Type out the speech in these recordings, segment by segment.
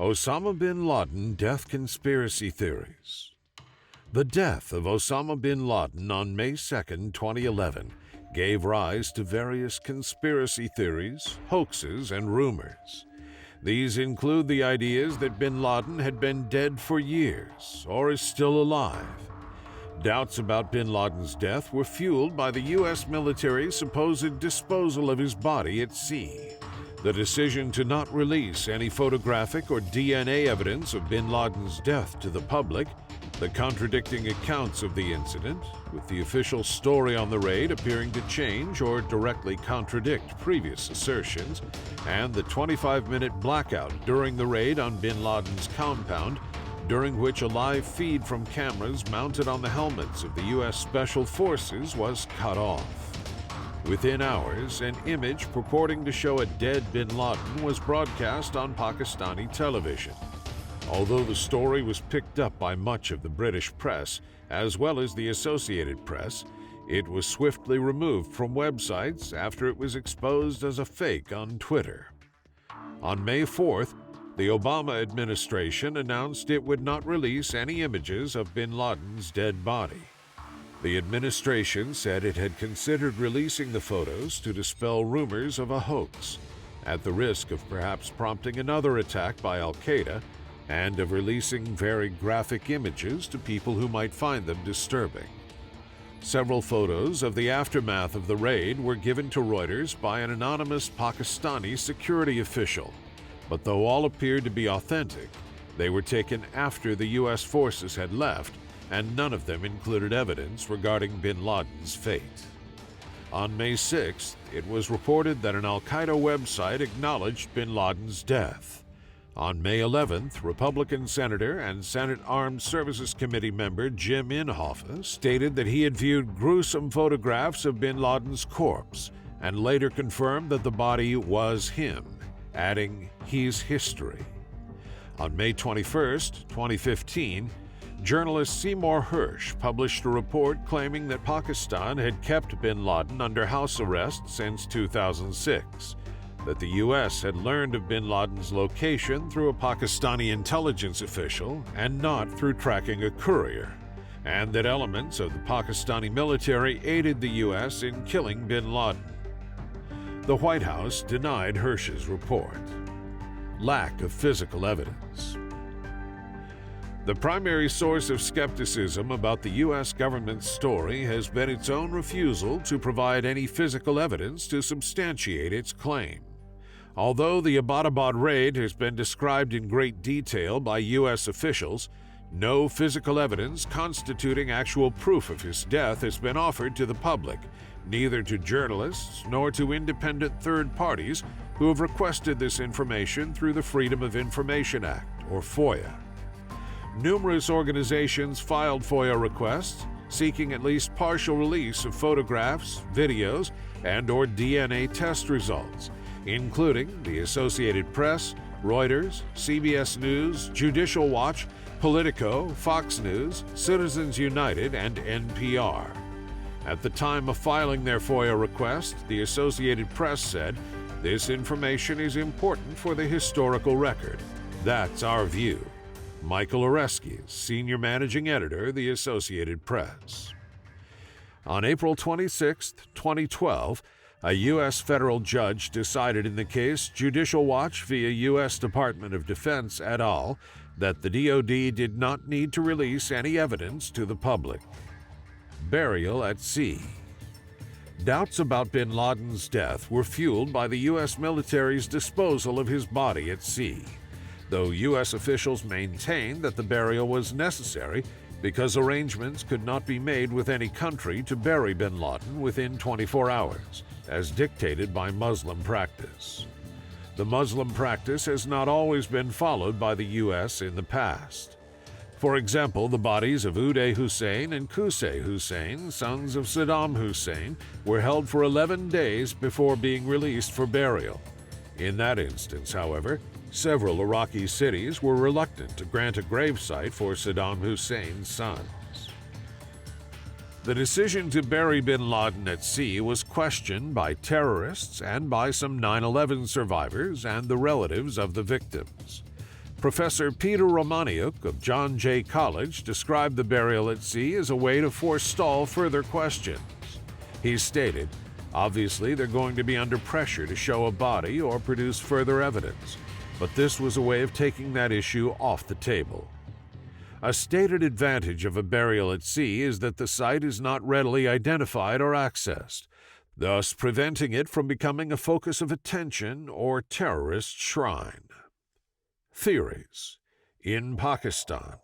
Osama Bin Laden Death Conspiracy Theories. The death of Osama Bin Laden on May 2, 2011, gave rise to various conspiracy theories, hoaxes, and rumors. These include the ideas that Bin Laden had been dead for years or is still alive. Doubts about Bin Laden's death were fueled by the U.S. military's supposed disposal of his body at sea. The decision to not release any photographic or DNA evidence of Bin Laden's death to the public, the contradicting accounts of the incident, with the official story on the raid appearing to change or directly contradict previous assertions, and the 25-minute blackout during the raid on Bin Laden's compound, during which a live feed from cameras mounted on the helmets of the U.S. Special Forces was cut off. Within hours, an image purporting to show a dead Bin Laden was broadcast on Pakistani television. Although the story was picked up by much of the British press, as well as the Associated Press, it was swiftly removed from websites after it was exposed as a fake on Twitter. On May 4th, the Obama administration announced it would not release any images of Bin Laden's dead body. The administration said it had considered releasing the photos to dispel rumors of a hoax, at the risk of perhaps prompting another attack by al-Qaeda and of releasing very graphic images to people who might find them disturbing. Several photos of the aftermath of the raid were given to Reuters by an anonymous Pakistani security official, but though all appeared to be authentic, they were taken after the U.S. forces had left, and none of them included evidence regarding Bin Laden's fate. On May 6th, it was reported that an al-Qaeda website acknowledged Bin Laden's death. On May 11th, Republican Senator and Senate Armed Services Committee member Jim Inhofe stated that he had viewed gruesome photographs of Bin Laden's corpse and later confirmed that the body was him, adding, "He's history." On May 21st, 2015, journalist Seymour Hersh published a report claiming that Pakistan had kept Bin Laden under house arrest since 2006, that the U.S. had learned of Bin Laden's location through a Pakistani intelligence official and not through tracking a courier, and that elements of the Pakistani military aided the U.S. in killing Bin Laden. The White House denied Hersh's report. Lack of physical evidence. The primary source of skepticism about the U.S. government's story has been its own refusal to provide any physical evidence to substantiate its claim. Although the Abbottabad raid has been described in great detail by U.S. officials, no physical evidence constituting actual proof of his death has been offered to the public, neither to journalists nor to independent third parties who have requested this information through the Freedom of Information Act, or FOIA. Numerous organizations filed FOIA requests seeking at least partial release of photographs, videos, and/or DNA test results, including the Associated Press, Reuters, CBS News, Judicial Watch, Politico, Fox News, Citizens United, and NPR. At the time of filing their FOIA request, the Associated Press said, "This information is important for the historical record. That's our view." Michael Oreskes, Senior Managing Editor, The Associated Press. On April 26, 2012, a U.S. federal judge decided in the case Judicial Watch via U.S. Department of Defense et al. That the DoD did not need to release any evidence to the public. Burial at sea. Doubts about Bin Laden's death were fueled by the U.S. military's disposal of his body at sea, though U.S. officials maintained that the burial was necessary because arrangements could not be made with any country to bury Bin Laden within 24 hours, as dictated by Muslim practice. The Muslim practice has not always been followed by the U.S. in the past. For example, the bodies of Uday Hussein and Qusay Hussein, sons of Saddam Hussein, were held for 11 days before being released for burial. In that instance, however, several Iraqi cities were reluctant to grant a gravesite for Saddam Hussein's sons. The decision to bury Bin Laden at sea was questioned by terrorists and by some 9/11 survivors and the relatives of the victims. Professor Peter Romaniuk of John Jay College described the burial at sea as a way to forestall further questions. He stated, "Obviously, they're going to be under pressure to show a body or produce further evidence, but this was a way of taking that issue off the table." A stated advantage of a burial at sea is that the site is not readily identified or accessed, thus preventing it from becoming a focus of attention or terrorist shrine. Theories in Pakistan.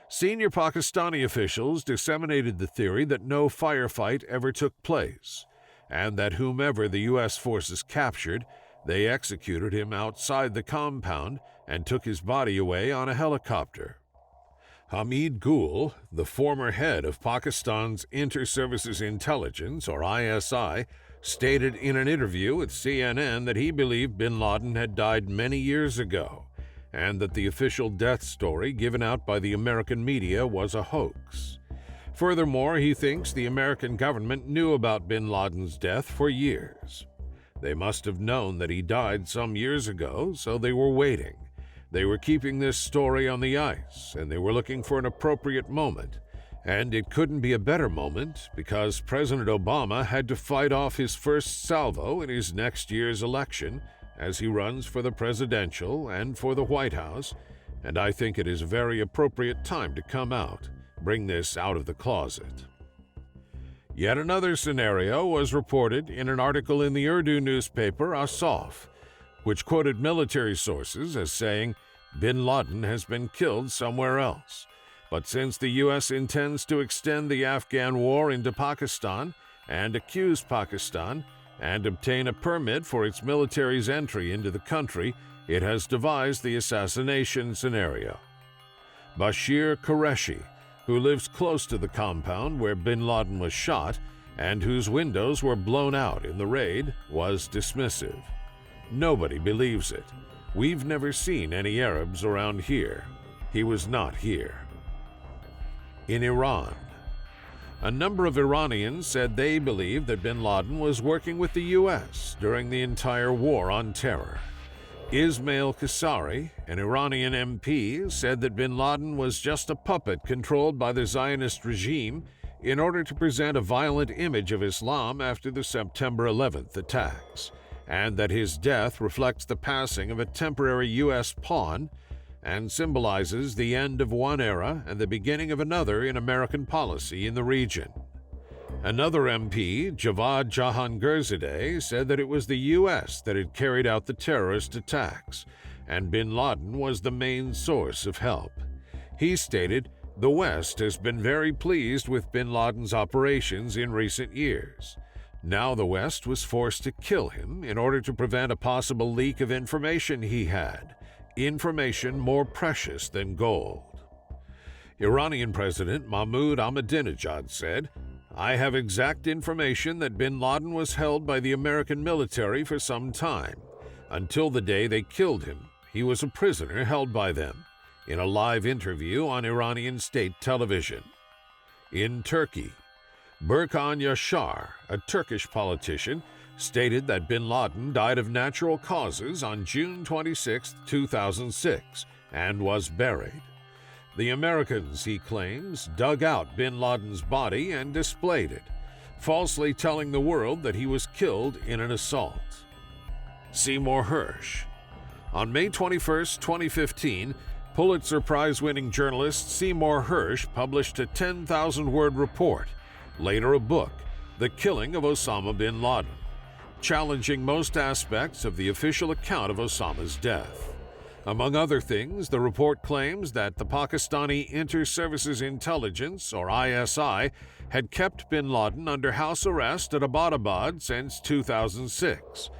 Senior Pakistani officials disseminated the theory that no firefight ever took place, and that whomever the U.S. forces captured, they executed him outside the compound and took his body away on a helicopter. Hamid Gul, the former head of Pakistan's Inter-Services Intelligence, or ISI, stated in an interview with CNN that he believed bin Laden had died many years ago, and that the official death story given out by the American media was a hoax. Furthermore, he thinks the American government knew about bin Laden's death for years. They must have known that he died some years ago, so they were waiting. They were keeping this story on the ice, and they were looking for an appropriate moment. And it couldn't be a better moment because President Obama had to fight off his first salvo in his next year's election as he runs for the presidential and for the White House, and I think it is a very appropriate time to come out, bring this out of the closet. Yet another scenario was reported in an article in the Urdu newspaper Asaf, which quoted military sources as saying, "Bin Laden has been killed somewhere else. But since the U.S. intends to extend the Afghan war into Pakistan and accuse Pakistan and obtain a permit for its military's entry into the country, it has devised the assassination scenario." Bashir Qureshi, who lives close to the compound where bin Laden was shot and whose windows were blown out in the raid, was dismissive. "Nobody believes it. We've never seen any Arabs around here. He was not here." In Iran, a number of Iranians said they believed that bin Laden was working with the U.S. during the entire war on terror. Ismail Qasari, an Iranian MP, said that bin Laden was just a puppet controlled by the Zionist regime in order to present a violent image of Islam after the September 11th attacks, and that his death reflects the passing of a temporary U.S. pawn and symbolizes the end of one era and the beginning of another in American policy in the region. Another MP, Javad Jahangirzadeh, said that it was the U.S. that had carried out the terrorist attacks, and bin Laden was the main source of help. He stated, "The West has been very pleased with bin Laden's operations in recent years. Now the West was forced to kill him in order to prevent a possible leak of information he had, information more precious than gold." Iranian President Mahmoud Ahmadinejad said, "I have exact information that bin Laden was held by the American military for some time. Until the day they killed him, he was a prisoner held by them," in a live interview on Iranian state television. In Turkey, Burkan Yashar, a Turkish politician, stated that bin Laden died of natural causes on June 26, 2006, and was buried. The Americans, he claims, dug out bin Laden's body and displayed it, falsely telling the world that he was killed in an assault. Seymour Hersh. On May 21, 2015, Pulitzer Prize-winning journalist Seymour Hersh published a 10,000-word report, later a book, The Killing of Osama Bin Laden, challenging most aspects of the official account of Osama's death. Among other things, the report claims that the Pakistani Inter-Services Intelligence, or ISI, had kept bin Laden under house arrest at Abbottabad since 2006,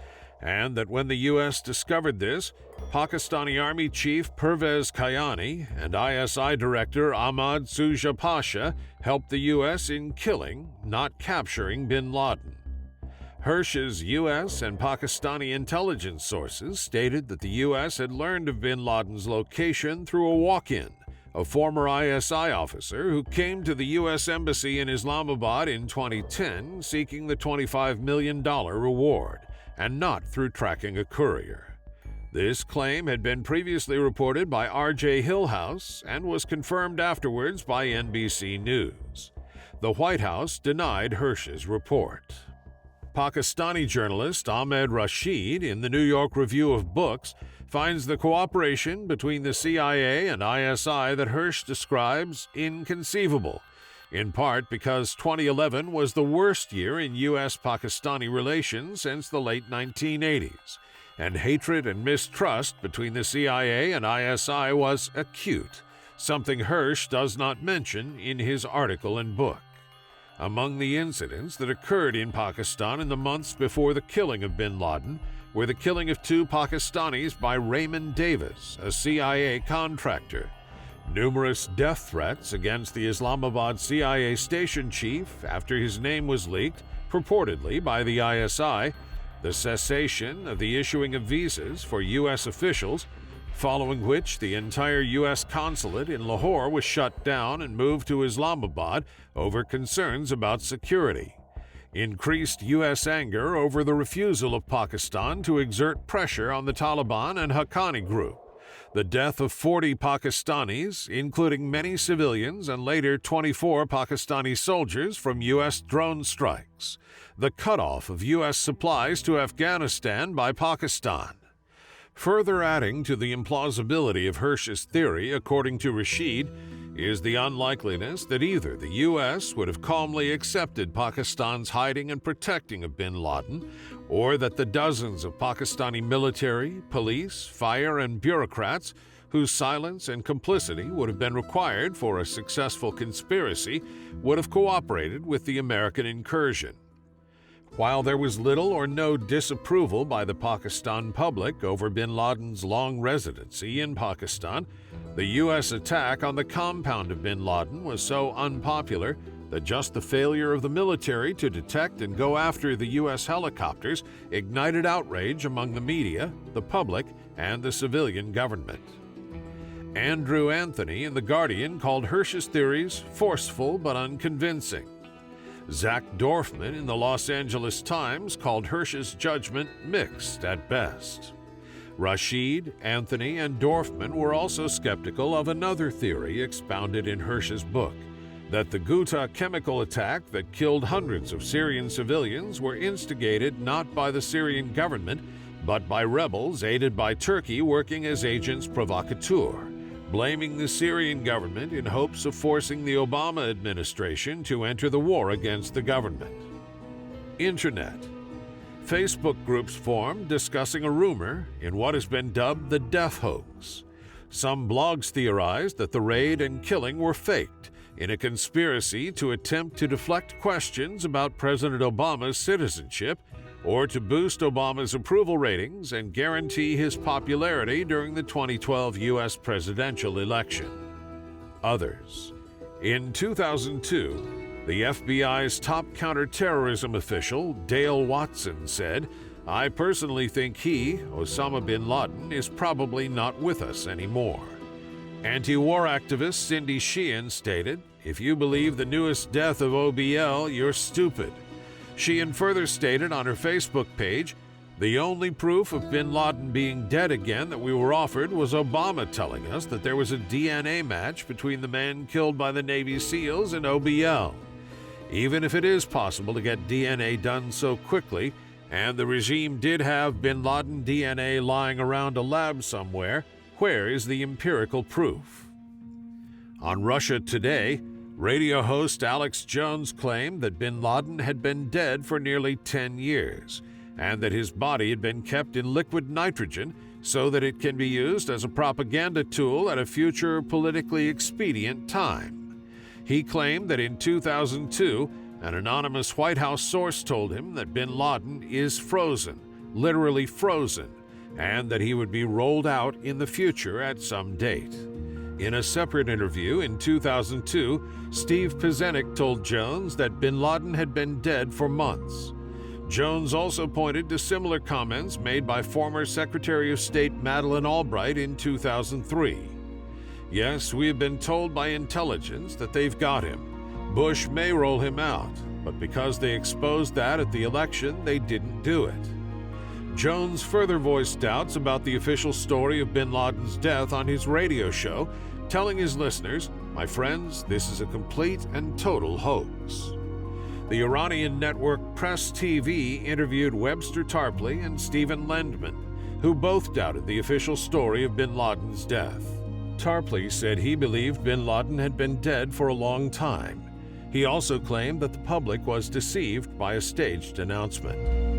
and that when the U.S. discovered this, Pakistani Army Chief Pervez Kayani and ISI Director Ahmad Suja Pasha helped the U.S. in killing, not capturing bin Laden. Hersh's U.S. and Pakistani intelligence sources stated that the U.S. had learned of bin Laden's location through a walk-in, a former ISI officer who came to the U.S. Embassy in Islamabad in 2010 seeking the $25 million reward, and not through tracking a courier. This claim had been previously reported by R.J. Hillhouse and was confirmed afterwards by NBC News. The White House denied Hersh's report. Pakistani journalist Ahmed Rashid, in the New York Review of Books, finds the cooperation between the CIA and ISI that Hersh describes inconceivable, in part because 2011 was the worst year in U.S.-Pakistani relations since the late 1980s, and hatred and mistrust between the CIA and ISI was acute, something Hersh does not mention in his article and book. Among the incidents that occurred in Pakistan in the months before the killing of bin Laden were the killing of 2 Pakistanis by Raymond Davis, a CIA contractor, numerous death threats against the Islamabad CIA station chief after his name was leaked, purportedly by the ISI, the cessation of the issuing of visas for U.S. officials, following which the entire U.S. consulate in Lahore was shut down and moved to Islamabad over concerns about security. Increased U.S. anger over the refusal of Pakistan to exert pressure on the Taliban and Haqqani group. The death of 40 Pakistanis, including many civilians and later 24 Pakistani soldiers from U.S. drone strikes. The cutoff of U.S. supplies to Afghanistan by Pakistan. Further adding to the implausibility of Hersh's theory, according to Rashid, is the unlikeliness that either the U.S. would have calmly accepted Pakistan's hiding and protecting of bin Laden, or that the dozens of Pakistani military, police, fire, and bureaucrats whose silence and complicity would have been required for a successful conspiracy would have cooperated with the American incursion. While there was little or no disapproval by the Pakistan public over bin Laden's long residency in Pakistan, the U.S. attack on the compound of bin Laden was so unpopular that just the failure of the military to detect and go after the U.S. helicopters ignited outrage among the media, the public, and the civilian government. Andrew Anthony in The Guardian called Hersh's theories forceful but unconvincing. Zach Dorfman in the Los Angeles Times called Hersh's judgment mixed at best. Rashid, Anthony, and Dorfman were also skeptical of another theory expounded in Hersh's book, that the Ghouta chemical attack that killed hundreds of Syrian civilians were instigated not by the Syrian government, but by rebels aided by Turkey working as agents provocateurs, blaming the Syrian government in hopes of forcing the Obama administration to enter the war against the government. Internet. Facebook groups formed discussing a rumor in what has been dubbed the death hoax. Some blogs theorized that the raid and killing were faked in a conspiracy to attempt to deflect questions about President Obama's citizenship or to boost Obama's approval ratings and guarantee his popularity during the 2012 U.S. presidential election. Others. In 2002, the FBI's top counterterrorism official, Dale Watson, said, "I personally think he, Osama Bin Laden, is probably not with us anymore." Anti-war activist Cindy Sheehan stated, "If you believe the newest death of OBL, you're stupid." Sheehan further stated on her Facebook page, "The only proof of bin Laden being dead again that we were offered was Obama telling us that there was a DNA match between the man killed by the Navy SEALs and OBL. Even if it is possible to get DNA done so quickly, and the regime did have bin Laden DNA lying around a lab somewhere, where is the empirical proof?" On Russia Today, radio host Alex Jones claimed that bin Laden had been dead for nearly 10 years, and that his body had been kept in liquid nitrogen so that it can be used as a propaganda tool at a future politically expedient time. He claimed that in 2002, an anonymous White House source told him that bin Laden is frozen, literally frozen, and that he would be rolled out in the future at some date. In a separate interview in 2002, Steve Pizenik told Jones that bin Laden had been dead for months. Jones also pointed to similar comments made by former Secretary of State Madeleine Albright in 2003. "Yes, we have been told by intelligence that they've got him. Bush may roll him out, but because they exposed that at the election, they didn't do it." Jones further voiced doubts about the official story of bin Laden's death on his radio show, telling his listeners, "My friends, this is a complete and total hoax." The Iranian network Press TV interviewed Webster Tarpley and Stephen Lendman, who both doubted the official story of bin Laden's death. Tarpley said he believed bin Laden had been dead for a long time. He also claimed that the public was deceived by a staged announcement.